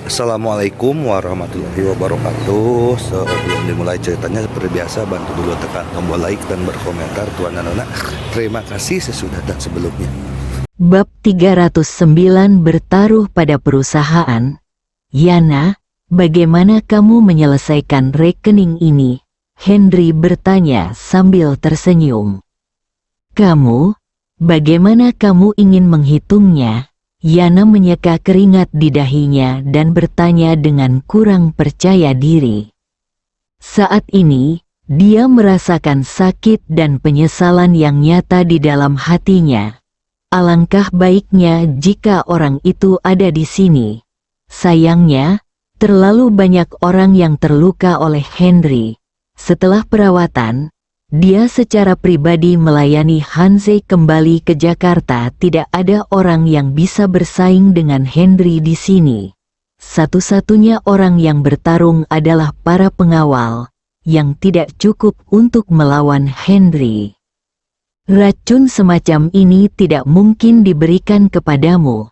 Assalamualaikum warahmatullahi wabarakatuh. Sebelum dimulai ceritanya, seperti biasa bantu dulu tekan tombol like dan berkomentar tuan dan anak. Terima kasih sesudah dan sebelumnya. Bab 309 bertaruh pada perusahaan. Yana, bagaimana kamu menyelesaikan rekening ini? Henry bertanya sambil tersenyum. Kamu? Bagaimana kamu ingin menghitungnya? Yana menyeka keringat di dahinya dan bertanya dengan kurang percaya diri. Saat ini, dia merasakan sakit dan penyesalan yang nyata di dalam hatinya. Alangkah baiknya jika orang itu ada di sini. Sayangnya, terlalu banyak orang yang terluka oleh Henry. Setelah perawatan, dia secara pribadi melayani Hanze kembali ke Jakarta. Tidak ada orang yang bisa bersaing dengan Henry di sini. Satu-satunya orang yang bertarung adalah para pengawal, yang tidak cukup untuk melawan Henry. Racun semacam ini tidak mungkin diberikan kepadamu.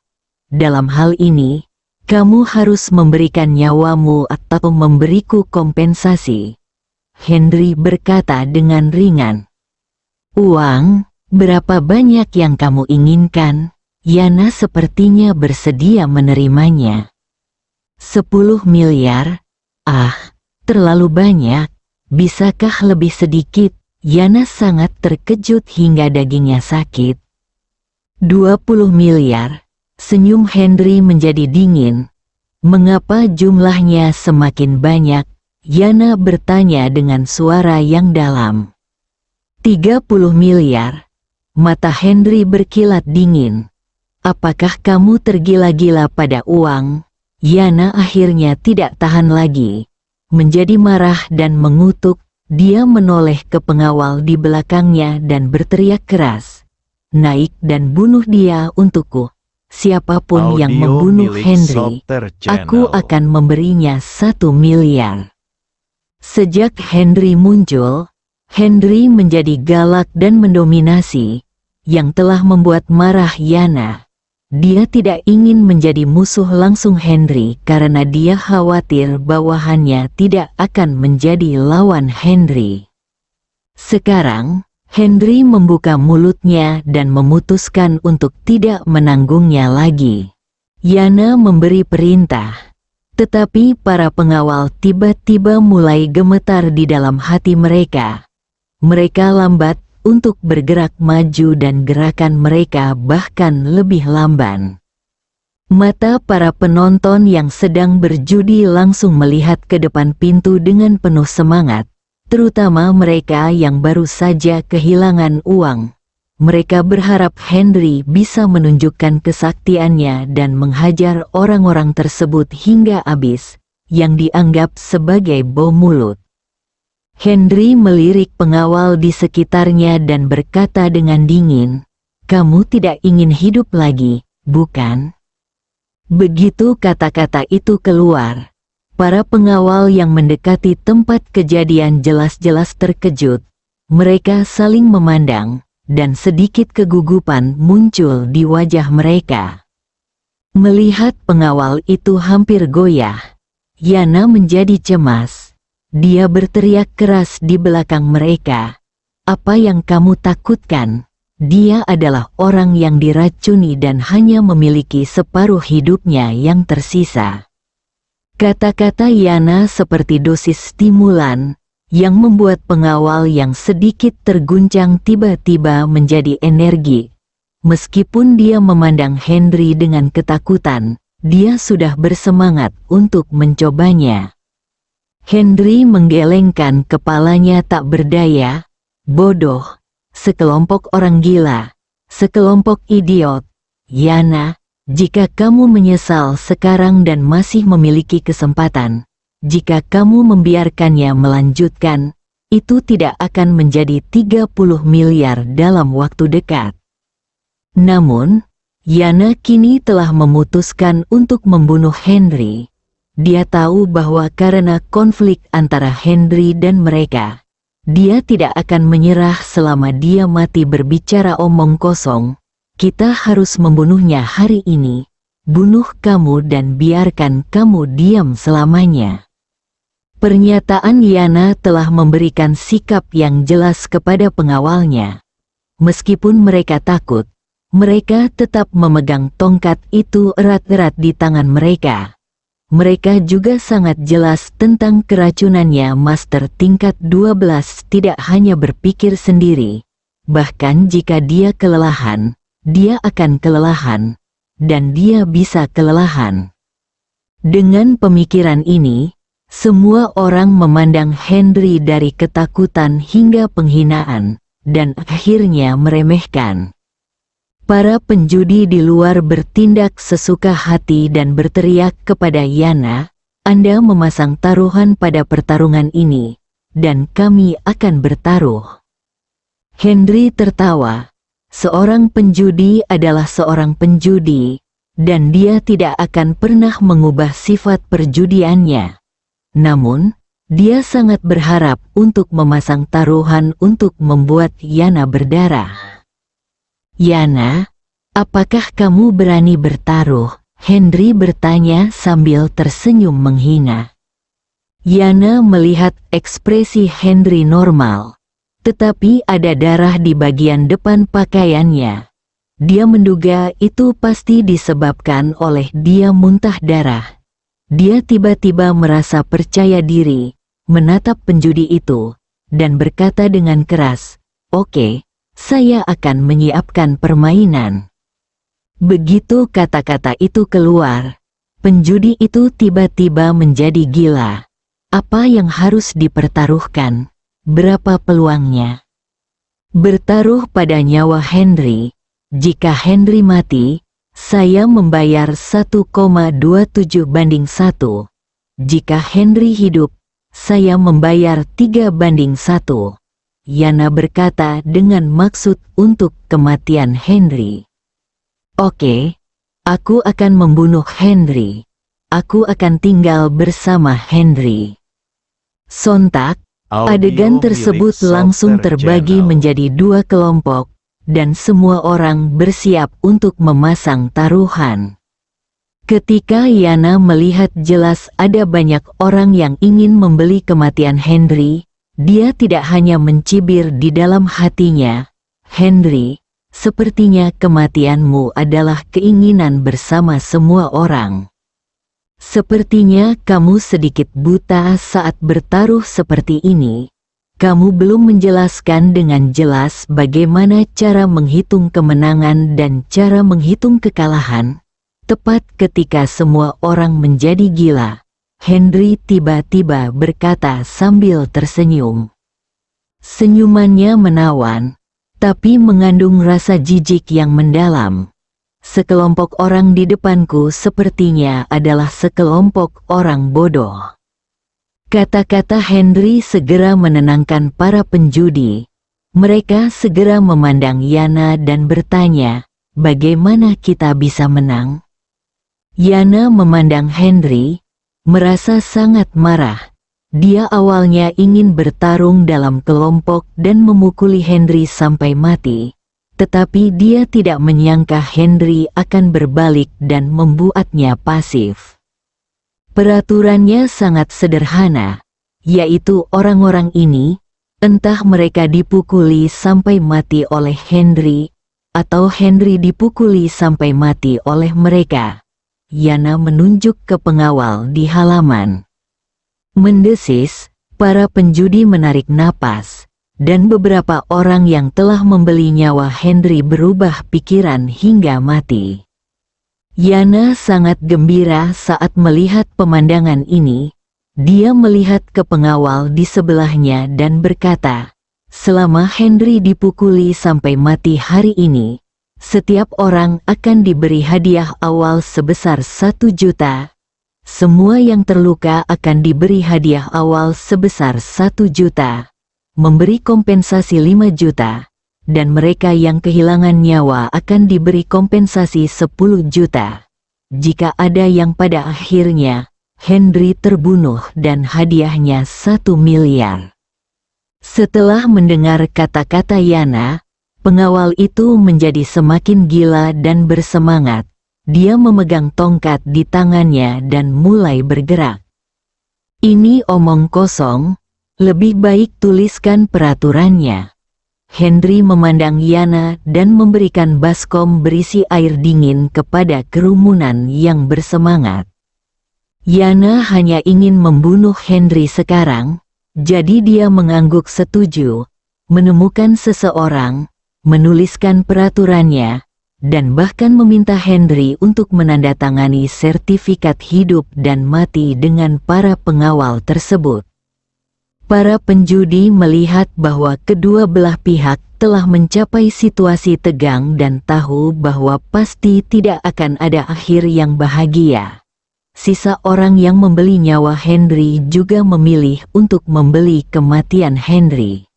Dalam hal ini, kamu harus memberikan nyawamu atau memberiku kompensasi. Henry berkata dengan ringan. Uang, berapa banyak yang kamu inginkan? Yana sepertinya bersedia menerimanya. 10 miliar? Ah, terlalu banyak. Bisakah lebih sedikit? Yana sangat terkejut hingga dagingnya sakit. 20 miliar. Senyum Henry menjadi dingin. Mengapa jumlahnya semakin banyak? Yana bertanya dengan suara yang dalam. 30 miliar. Mata Henry berkilat dingin. Apakah kamu tergila-gila pada uang? Yana akhirnya tidak tahan lagi. Menjadi marah dan mengutuk, dia menoleh ke pengawal di belakangnya dan berteriak keras. Naik dan bunuh dia untukku. Siapapun yang membunuh Henry, aku akan memberinya 1 miliar. Sejak Henry muncul, Henry menjadi galak dan mendominasi, yang telah membuat marah Yana. Dia tidak ingin menjadi musuh langsung Henry karena dia khawatir bawahannya tidak akan menjadi lawan Henry. Sekarang, Henry membuka mulutnya dan memutuskan untuk tidak menanggungnya lagi. Yana memberi perintah. Tetapi para pengawal tiba-tiba mulai gemetar di dalam hati mereka. Mereka lambat untuk bergerak maju dan gerakan mereka bahkan lebih lamban. Mata para penonton yang sedang berjudi langsung melihat ke depan pintu dengan penuh semangat, terutama mereka yang baru saja kehilangan uang. Mereka berharap Henry bisa menunjukkan kesaktiannya dan menghajar orang-orang tersebut hingga habis, yang dianggap sebagai bom mulut. Henry melirik pengawal di sekitarnya dan berkata dengan dingin, "Kamu tidak ingin hidup lagi, bukan?" Begitu kata-kata itu keluar, para pengawal yang mendekati tempat kejadian jelas-jelas terkejut. Mereka saling memandang, dan sedikit kegugupan muncul di wajah mereka. Melihat pengawal itu hampir goyah, Yana menjadi cemas. Dia berteriak keras di belakang mereka. Apa yang kamu takutkan? Dia adalah orang yang diracuni dan hanya memiliki separuh hidupnya yang tersisa. Kata-kata Yana seperti dosis stimulan, yang membuat pengawal yang sedikit terguncang tiba-tiba menjadi energi. Meskipun dia memandang Henry dengan ketakutan, dia sudah bersemangat untuk mencobanya. Henry menggelengkan kepalanya tak berdaya. Bodoh, sekelompok orang gila, sekelompok idiot. Yana, jika kamu menyesal sekarang dan masih memiliki kesempatan, jika kamu membiarkannya melanjutkan, itu tidak akan menjadi 30 miliar dalam waktu dekat. Namun, Yana kini telah memutuskan untuk membunuh Henry. Dia tahu bahwa karena konflik antara Henry dan mereka, dia tidak akan menyerah selama dia mati berbicara omong kosong. Kita harus membunuhnya hari ini. bunuh kamu dan biarkan kamu diam selamanya." Pernyataan Yana telah memberikan sikap yang jelas kepada pengawalnya. Meskipun mereka takut, mereka tetap memegang tongkat itu erat-erat di tangan mereka. Mereka juga sangat jelas tentang keracunannya. Master tingkat 12 tidak hanya berpikir sendiri. Bahkan jika dia kelelahan, dia akan kelelahan. Dan dia bisa kelelahan. Dengan pemikiran ini, semua orang memandang Henry dari ketakutan hingga penghinaan, dan akhirnya meremehkan. Para penjudi di luar bertindak sesuka hati dan berteriak kepada Yana, "Anda memasang taruhan pada pertarungan ini, dan kami akan bertaruh." Henry tertawa. Seorang penjudi adalah seorang penjudi, dan dia tidak akan pernah mengubah sifat perjudiannya. Namun, dia sangat berharap untuk memasang taruhan untuk membuat Yana berdarah. "Yana, apakah kamu berani bertaruh?" Henry bertanya sambil tersenyum menghina. Yana melihat ekspresi Henry normal, tetapi ada darah di bagian depan pakaiannya. Dia menduga itu pasti disebabkan oleh dia muntah darah. Dia tiba-tiba merasa percaya diri, menatap penjudi itu, dan berkata dengan keras, "Oke, saya akan menyiapkan permainan." Begitu kata-kata itu keluar, penjudi itu tiba-tiba menjadi gila. Apa yang harus dipertaruhkan? Berapa peluangnya? Bertaruh pada nyawa Henry. Jika Henry mati, saya membayar 1,27:1. Jika Henry hidup, saya membayar 3:1. Yana berkata dengan maksud untuk kematian Henry. "Oke, aku akan membunuh Henry. Aku akan tinggal bersama Henry." Sontak, adegan tersebut langsung terbagi menjadi dua kelompok, dan semua orang bersiap untuk memasang taruhan. Ketika Yana melihat jelas ada banyak orang yang ingin membeli kematian Henry, dia tidak hanya mencibir di dalam hatinya, "Henry, sepertinya kematianmu adalah keinginan bersama semua orang. Sepertinya kamu sedikit buta saat bertaruh seperti ini. Kamu belum menjelaskan dengan jelas bagaimana cara menghitung kemenangan dan cara menghitung kekalahan." Tepat ketika semua orang menjadi gila, Henry tiba-tiba berkata sambil tersenyum. Senyumannya menawan, tapi mengandung rasa jijik yang mendalam. "Sekelompok orang di depanku sepertinya adalah sekelompok orang bodoh." Kata-kata Henry segera menenangkan para penjudi. Mereka segera memandang Yana dan bertanya, "Bagaimana kita bisa menang?" Yana memandang Henry, merasa sangat marah. Dia awalnya ingin bertarung dalam kelompok dan memukuli Henry sampai mati. Tetapi dia tidak menyangka Henry akan berbalik dan membuatnya pasif. Peraturannya sangat sederhana, yaitu orang-orang ini, entah mereka dipukuli sampai mati oleh Henry, atau Henry dipukuli sampai mati oleh mereka. Yana menunjuk ke pengawal di halaman. Mendesis, para penjudi menarik napas, dan beberapa orang yang telah membeli nyawa Henry berubah pikiran hingga mati. Yana sangat gembira saat melihat pemandangan ini. Dia melihat ke pengawal di sebelahnya dan berkata, "Selama Henry dipukuli sampai mati hari ini, setiap orang akan diberi hadiah awal sebesar 1 juta. Semua yang terluka akan diberi hadiah awal sebesar 1 juta, memberi kompensasi 5 juta, dan mereka yang kehilangan nyawa akan diberi kompensasi 10 juta. Jika ada yang pada akhirnya, Henry terbunuh dan hadiahnya 1 miliar. Setelah mendengar kata-kata Yana, pengawal itu menjadi semakin gila dan bersemangat. Dia memegang tongkat di tangannya dan mulai bergerak. Ini omong kosong, lebih baik tuliskan peraturannya. Henry memandang Yana dan memberikan baskom berisi air dingin kepada kerumunan yang bersemangat. Yana hanya ingin membunuh Henry sekarang, jadi dia mengangguk setuju, menemukan seseorang, menuliskan peraturannya, dan bahkan meminta Henry untuk menandatangani sertifikat hidup dan mati dengan para pengawal tersebut. Para penjudi melihat bahwa kedua belah pihak telah mencapai situasi tegang dan tahu bahwa pasti tidak akan ada akhir yang bahagia. Sisa orang yang membeli nyawa Henry juga memilih untuk membeli kematian Henry.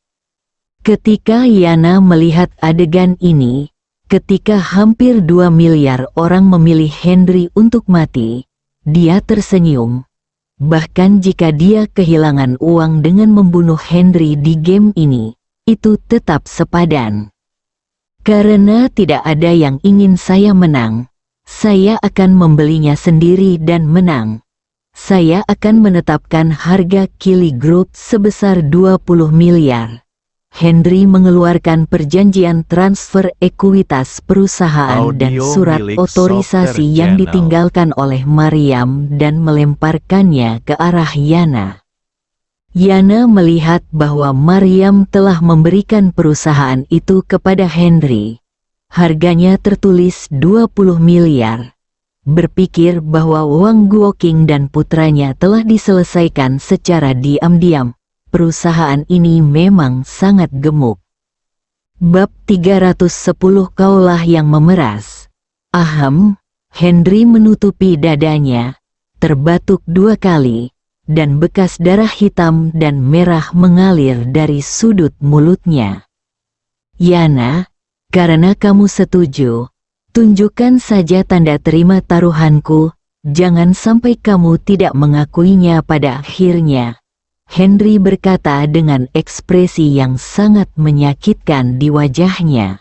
Ketika Yana melihat adegan ini, ketika hampir 2 miliar orang memilih Henry untuk mati, dia tersenyum. Bahkan jika dia kehilangan uang dengan membunuh Henry di game ini, itu tetap sepadan. Karena tidak ada yang ingin saya menang, saya akan membelinya sendiri dan menang. Saya akan menetapkan harga Kili Group sebesar 20 miliar. Henry mengeluarkan perjanjian transfer ekuitas perusahaan dan surat otorisasi yang ditinggalkan oleh Mariam dan melemparkannya ke arah Yana. Yana melihat bahwa Mariam telah memberikan perusahaan itu kepada Henry. Harganya tertulis 20 miliar. Berpikir bahwa Wang Guoqing dan putranya telah diselesaikan secara diam-diam. Perusahaan ini memang sangat gemuk. Bab 310 Kaulah yang memeras. Ahem, Henry menutupi dadanya, terbatuk 2 kali, dan bekas darah hitam dan merah mengalir dari sudut mulutnya. Yana, karena kamu setuju, tunjukkan saja tanda terima taruhanku, jangan sampai kamu tidak mengakuinya pada akhirnya. Henry berkata dengan ekspresi yang sangat menyakitkan di wajahnya.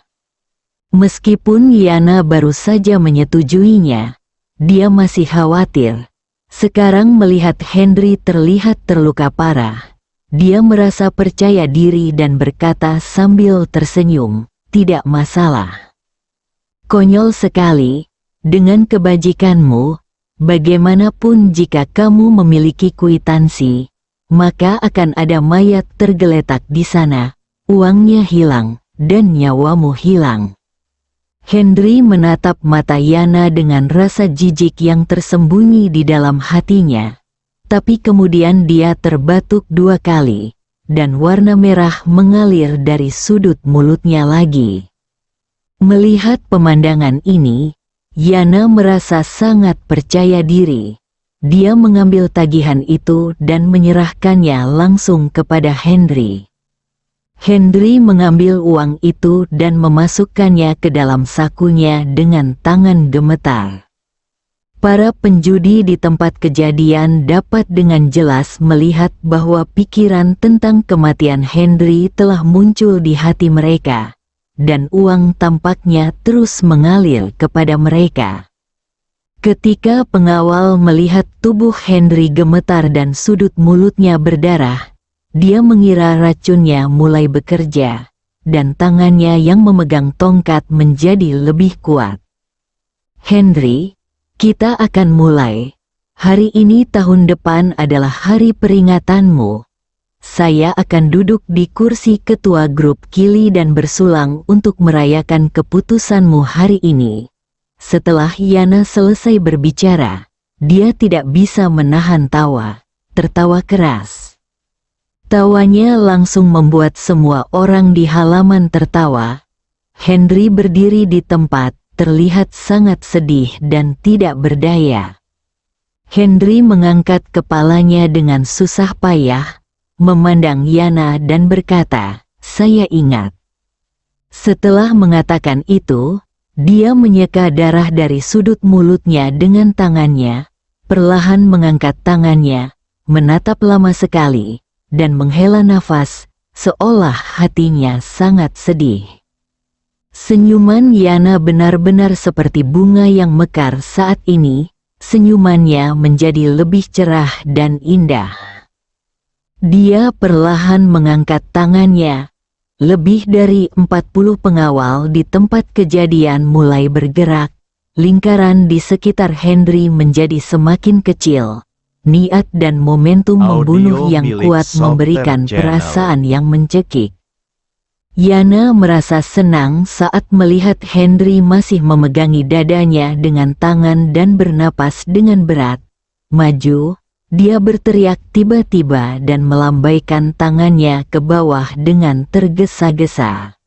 Meskipun Yana baru saja menyetujuinya, dia masih khawatir. Sekarang melihat Henry terlihat terluka parah, dia merasa percaya diri dan berkata sambil tersenyum, "Tidak masalah. Konyol sekali, dengan kebajikanmu, bagaimanapun jika kamu memiliki kwitansi, maka akan ada mayat tergeletak di sana, uangnya hilang, dan nyawamu hilang." Henry menatap mata Yana dengan rasa jijik yang tersembunyi di dalam hatinya. Tapi kemudian dia terbatuk 2 kali, dan warna merah mengalir dari sudut mulutnya lagi. Melihat pemandangan ini, Yana merasa sangat percaya diri. Dia mengambil tagihan itu dan menyerahkannya langsung kepada Henry. Henry mengambil uang itu dan memasukkannya ke dalam sakunya dengan tangan gemetar. Para penjudi di tempat kejadian dapat dengan jelas melihat bahwa pikiran tentang kematian Henry telah muncul di hati mereka, dan uang tampaknya terus mengalir kepada mereka. Ketika pengawal melihat tubuh Henry gemetar dan sudut mulutnya berdarah, dia mengira racunnya mulai bekerja, dan tangannya yang memegang tongkat menjadi lebih kuat. "Henry, kita akan mulai. Hari ini tahun depan adalah hari peringatanmu. Saya akan duduk di kursi ketua grup Kili dan bersulang untuk merayakan keputusanmu hari ini." Setelah Yana selesai berbicara, dia tidak bisa menahan tawa, tertawa keras. Tawanya langsung membuat semua orang di halaman tertawa. Henry berdiri di tempat, terlihat sangat sedih dan tidak berdaya. Henry mengangkat kepalanya dengan susah payah, memandang Yana dan berkata, "Saya ingat." Setelah mengatakan itu, dia menyeka darah dari sudut mulutnya dengan tangannya, perlahan mengangkat tangannya, menatap lama sekali, dan menghela nafas, seolah hatinya sangat sedih. Senyuman Yana benar-benar seperti bunga yang mekar saat ini. Senyumannya menjadi lebih cerah dan indah. Dia perlahan mengangkat tangannya. Lebih dari 40 pengawal di tempat kejadian mulai bergerak. Lingkaran di sekitar Henry menjadi semakin kecil. Niat dan momentum membunuh yang kuat memberikan perasaan yang mencekik. Yana merasa senang saat melihat Henry masih memegangi dadanya dengan tangan dan bernapas dengan berat. Maju, dia berteriak tiba-tiba dan melambaikan tangannya ke bawah dengan tergesa-gesa.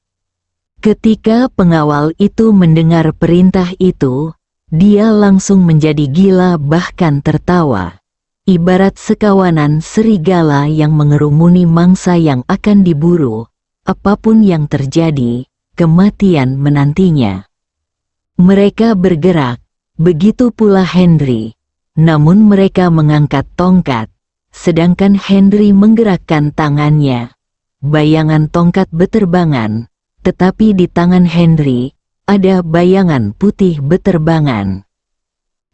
Ketika pengawal itu mendengar perintah itu, dia langsung menjadi gila bahkan tertawa. Ibarat sekawanan serigala yang mengerumuni mangsa yang akan diburu. Apapun yang terjadi, kematian menantinya. Mereka bergerak, begitu pula Henry. Namun mereka mengangkat tongkat, sedangkan Henry menggerakkan tangannya. Bayangan tongkat beterbangan, tetapi di tangan Henry, ada bayangan putih beterbangan.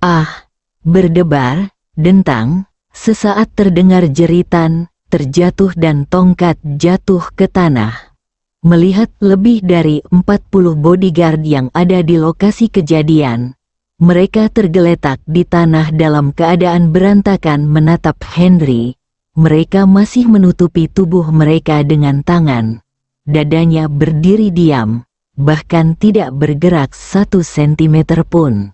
Ah! Berdebar, dentang, sesaat terdengar jeritan, terjatuh dan tongkat jatuh ke tanah. Melihat lebih dari 40 bodyguard yang ada di lokasi kejadian, mereka tergeletak di tanah dalam keadaan berantakan menatap Henry. Mereka masih menutupi tubuh mereka dengan tangan. Dadanya berdiri diam, bahkan tidak bergerak 1 sentimeter pun.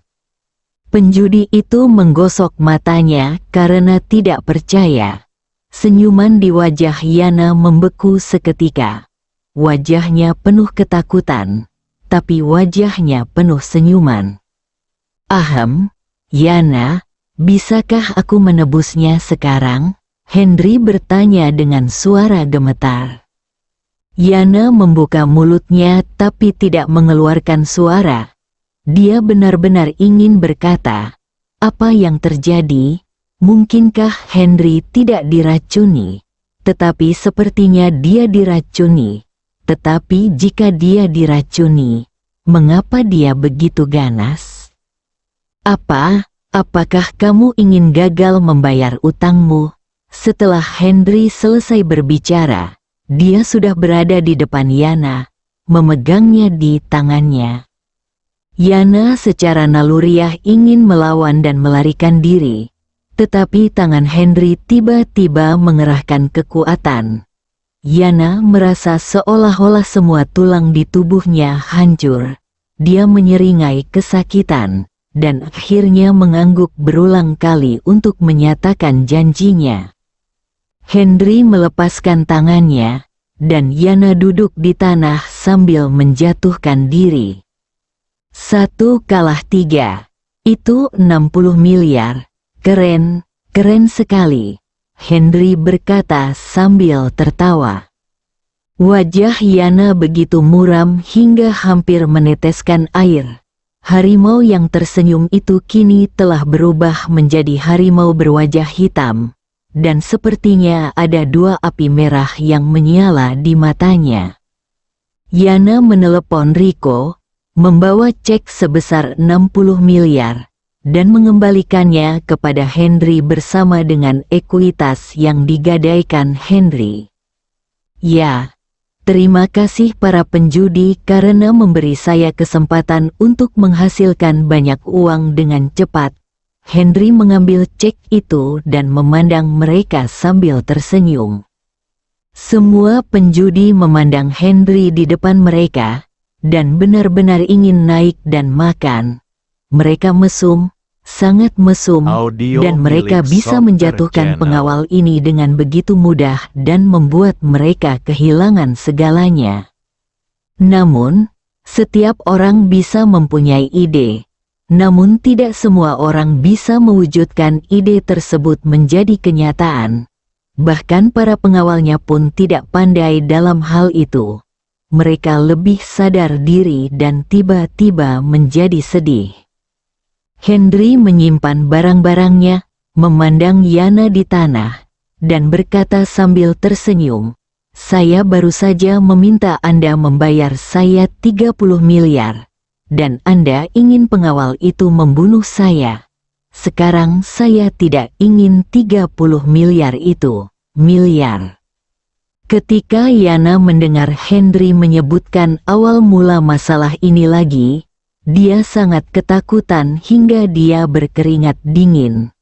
Penjudi itu menggosok matanya karena tidak percaya. Senyuman di wajah Yana membeku seketika. Wajahnya penuh ketakutan, tapi wajahnya penuh senyuman. Ahem, Yana, bisakah aku menebusnya sekarang? Henry bertanya dengan suara gemetar. Yana membuka mulutnya tapi tidak mengeluarkan suara. Dia benar-benar ingin berkata, apa yang terjadi? Mungkinkah Henry tidak diracuni? Tetapi sepertinya dia diracuni. Tetapi jika dia diracuni, mengapa dia begitu ganas? Apakah kamu ingin gagal membayar utangmu? Setelah Henry selesai berbicara, dia sudah berada di depan Yana, memegangnya di tangannya. Yana secara naluriah ingin melawan dan melarikan diri. Tetapi tangan Henry tiba-tiba mengerahkan kekuatan. Yana merasa seolah-olah semua tulang di tubuhnya hancur. Dia menyeringai kesakitan, dan akhirnya mengangguk berulang kali untuk menyatakan janjinya. Henry melepaskan tangannya, dan Yana duduk di tanah sambil menjatuhkan diri. 1 kalah 3. Itu 60 miliar. Keren, keren sekali, Henry berkata sambil tertawa. Wajah Yana begitu muram hingga hampir meneteskan air. Harimau yang tersenyum itu kini telah berubah menjadi harimau berwajah hitam, dan sepertinya ada 2 api merah yang menyala di matanya. Yana menelepon Rico, membawa cek sebesar 60 miliar. Dan mengembalikannya kepada Henry bersama dengan ekuitas yang digadaikan Henry. Ya, terima kasih para penjudi karena memberi saya kesempatan untuk menghasilkan banyak uang dengan cepat. Henry mengambil cek itu dan memandang mereka sambil tersenyum. Semua penjudi memandang Henry di depan mereka, dan benar-benar ingin naik dan makan. Mereka mesum, sangat mesum, dan mereka bisa menjatuhkan pengawal ini dengan begitu mudah dan membuat mereka kehilangan segalanya. Namun, setiap orang bisa mempunyai ide. Namun tidak semua orang bisa mewujudkan ide tersebut menjadi kenyataan. Bahkan para pengawalnya pun tidak pandai dalam hal itu. Mereka lebih sadar diri dan tiba-tiba menjadi sedih. Henry menyimpan barang-barangnya, memandang Yana di tanah, dan berkata sambil tersenyum, Saya baru saja meminta Anda membayar saya 30 miliar. Dan Anda ingin pengawal itu membunuh saya. Sekarang saya tidak ingin 30 miliar itu. Miliar. Ketika Yana mendengar Henry menyebutkan awal mula masalah ini lagi, dia sangat ketakutan hingga dia berkeringat dingin.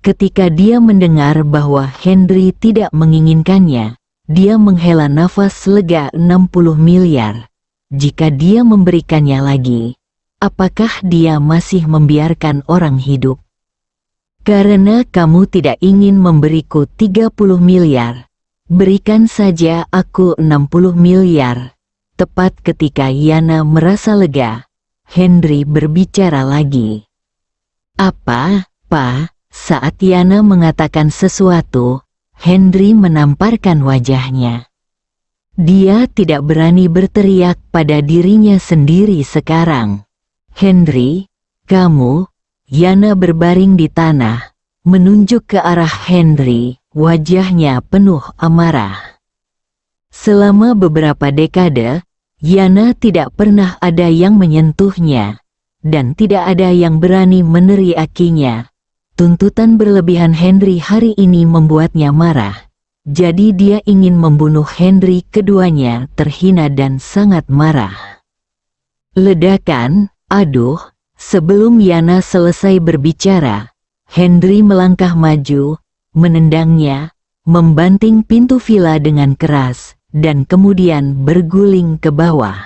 Ketika dia mendengar bahwa Henry tidak menginginkannya, dia menghela nafas lega. 60 miliar. Jika dia memberikannya lagi, apakah dia masih membiarkan orang hidup? Karena kamu tidak ingin memberiku 30 miliar, berikan saja aku 60 miliar. Tepat ketika Yana merasa lega, Henry berbicara lagi. Apa, Pak? Saat Yana mengatakan sesuatu, Henry menamparkan wajahnya. Dia tidak berani berteriak pada dirinya sendiri sekarang. Henry, kamu? Yana berbaring di tanah, menunjuk ke arah Henry, wajahnya penuh amarah. Selama beberapa dekade, Yana tidak pernah ada yang menyentuhnya, dan tidak ada yang berani meneriakinya. Tuntutan berlebihan Henry hari ini membuatnya marah. Jadi dia ingin membunuh Henry. Keduanya terhina dan sangat marah. Ledakan, aduh, sebelum Yana selesai berbicara, Henry melangkah maju, menendangnya, membanting pintu villa dengan keras, dan kemudian berguling ke bawah.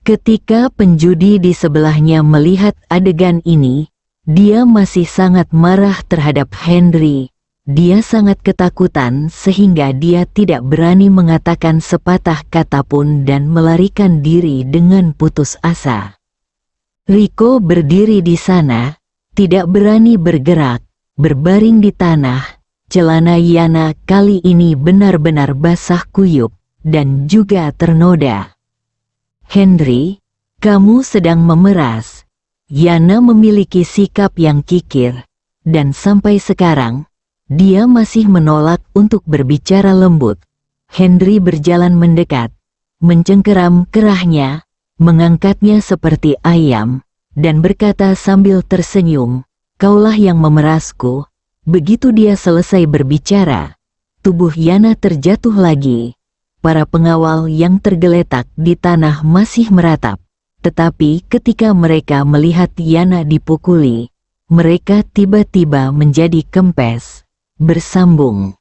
Ketika penjudi di sebelahnya melihat adegan ini, dia masih sangat marah terhadap Henry. Dia sangat ketakutan sehingga dia tidak berani mengatakan sepatah kata pun dan melarikan diri dengan putus asa. Rico berdiri di sana, tidak berani bergerak, berbaring di tanah. Celana Yana kali ini benar-benar basah kuyup dan juga ternoda. Henry, kamu sedang memeras. Yana memiliki sikap yang kikir, dan sampai sekarang, dia masih menolak untuk berbicara lembut. Henry berjalan mendekat, mencengkeram kerahnya, mengangkatnya seperti ayam, dan berkata sambil tersenyum, "Kaulah yang memerasku." Begitu dia selesai berbicara, tubuh Yana terjatuh lagi. Para pengawal yang tergeletak di tanah masih meratap. Tetapi ketika mereka melihat Yana dipukuli, mereka tiba-tiba menjadi kempes. Bersambung.